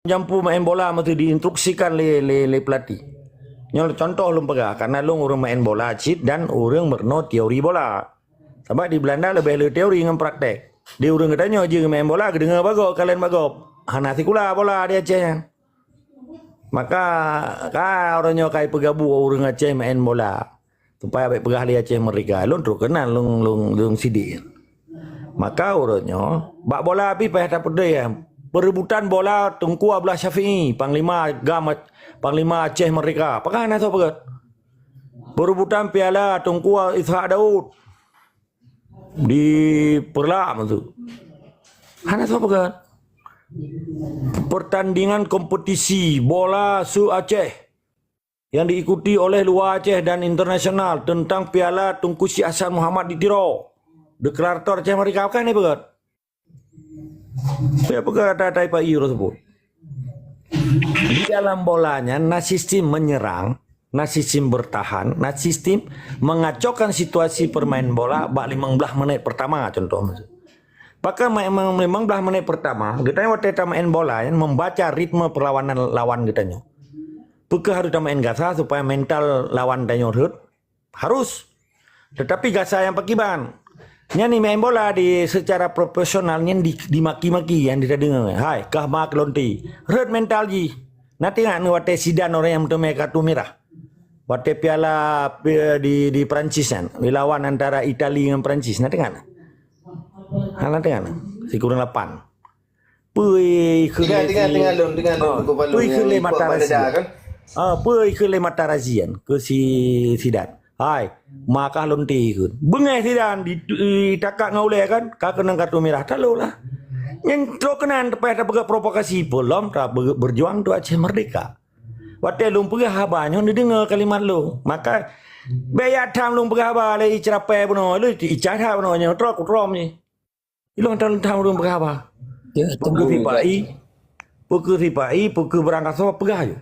jampu main bola mesti diinstruksikan le pelatih. Nyol contoh lum pegah karena lung urang main bola cit dan urang merno teori bola. Sebab di Belanda lebih le teori dengan praktek. Di urang katanya je main bola kedengar bagok kalian bagok. Hanati kula bola di Aceh. Maka orangnya kai pegabu urang Aceh main bola. Supaya baik pegah di Aceh mereka. Lung terus kenal lung sidik. Maka orangnya bak bola api payah tak pedih ya. Perebutan bola Tunku Abdullah Syafi'i, Panglima Aceh Merdeka. Apakah anda tahu pegat? Perebutan piala Tunku Ishak Daud di Perlam itu. Anda tahu pegat? Pertandingan kompetisi bola Su Aceh yang diikuti oleh luar Aceh dan internasional tentang piala Tunku Syekh Hasan Muhammad di Tiro. Deklarator Aceh Merdeka. Apakah ini pegat? Saya pegang data Pak Iro tersebut. Di dalam bolanya, sistem menyerang, sistem bertahan, sistem mengacaukan situasi permain bola bak 15 menit pertama contoh. Bahkan 15 menit pertama, kita waktu main bola yang membaca ritme perlawanan lawan kita. Bukan harus main gasa supaya mental lawan kita harus. Tetapi gasa yang pakiban. Nyani main bola di secara profesionalnya dimaki-maki yang tidak dengar. Hai, kah mak lonti. Red mental ji. Nanti nggak wate sidan orang yang bertemu kartu merah. Wate piala di Perancis kan. Lawan antara Italia dengan Perancis. Nanti nggak? Nanti nggak? Si kurang 8. Pui ke mata razian. Pui ke mata razian ke si sidan. Hai, maka lonti ikut. Bengai sidan ditakak ngauleh kan, kena kartu merah talu lah. Yang terkenan pada pegak provokasi belum tak berjuang tu Aceh Merdeka. Waktu lung pegah habanya didengar kalimat lu. Maka bayat tam lung pegah haba le icrape buno, lu icara buno nya trok utrom ni. Ilong tam lung pegah haba. Pukul tipai, pukul berangkat so pegah je.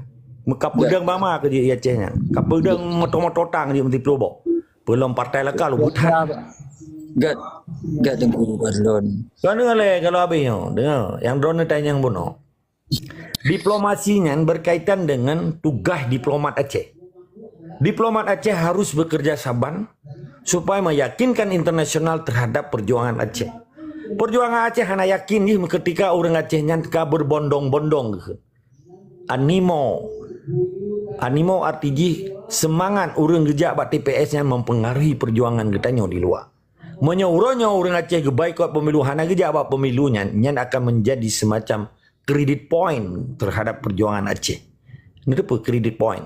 Kapedang mama ke dia Acehnya. Kapedang motor-motor tang dia mesti pelobok. Belum partai lekal lu buta. Gak tengku drone. Kau dengar le kalau habisnya, dengar. Yang drone tanya yang bunuh. Diplomasinya berkaitan dengan tugas diplomat Aceh. Diplomat Aceh harus bekerja sabar supaya meyakinkan internasional terhadap perjuangan Aceh. Perjuangan Aceh hanya yakin ni ketika orang Acehnya berbondong-bondong. Animo artinya semangat orang gejak bak TPS yang mempengaruhi perjuangan getanya di luar. Menyuruhnya orang Aceh kebaikot pemilu hana gejak bak pemilunya yang akan menjadi semacam kredit point terhadap perjuangan Aceh. Ini apa kredit point?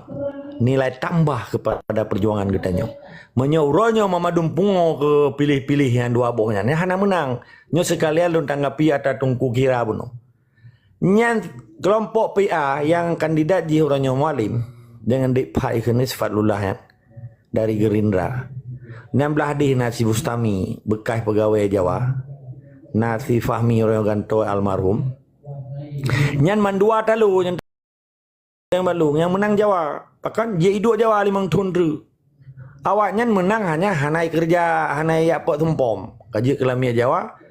Nilai tambah kepada perjuangan getanya. Menyuruhnya memadum pungo ke pilih-pilih yang dua bohnya. Ini hana menang. Nyo sekalian lu tanggapi atau tungku kira bunuh. Nyan kelompok PA yang kandidat di Huranyo Mualim dengan Dik Pak Ikhanis Fadlullah ya, dari Gerindra. Nyan belah di Nasi Bustami bekas pegawai Jawa. Nasi Fahmi Royoganto almarhum. Nyan mandua talu yang balu yang menang Jawa. Bahkan dia hidup Jawa limang tundru. Awaknya menang hanya hanai kerja hanai apa tumpom. Kaji kelamia Jawa.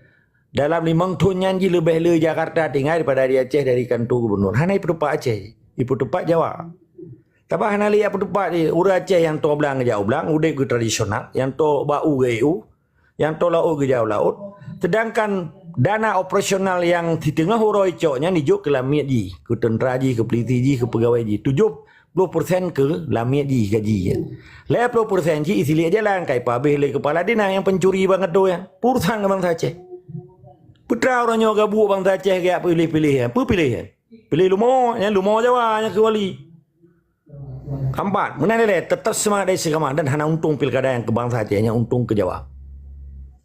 Dalam 5 tahun nyanyi lebih le Jakarta tinggal daripada di Aceh dari kantor gubernur. Hanai petupak Aceh, ibu tepak Jawa. Tapi hanai lihat petupak di urang Aceh yang to belang jauh belang, udah ke tradisional, yang to bau ke EU, yang to laut ke jauh laut. Sedangkan dana operasional yang di tengah huroi coknya dijuk ke lamiat ji, ke tentera ji, ke peliti ji, ke pegawai ji. 70% ke lamiat ji gaji. 50% ji isi lihat jalan kai pabeh le kepala dinas yang pencuri banget tu ya. Urusan ke bangsa Aceh. Putra orang nyoga bu bangsa Aceh kayak pilih-pilih ya. Pilih ya. Pilih lumo Jawa yang ke wali. Keempat, menang tetap semangat dari sekamang dan hana untung pilkada yang ke bangsa Acehnya untung ke Jawa.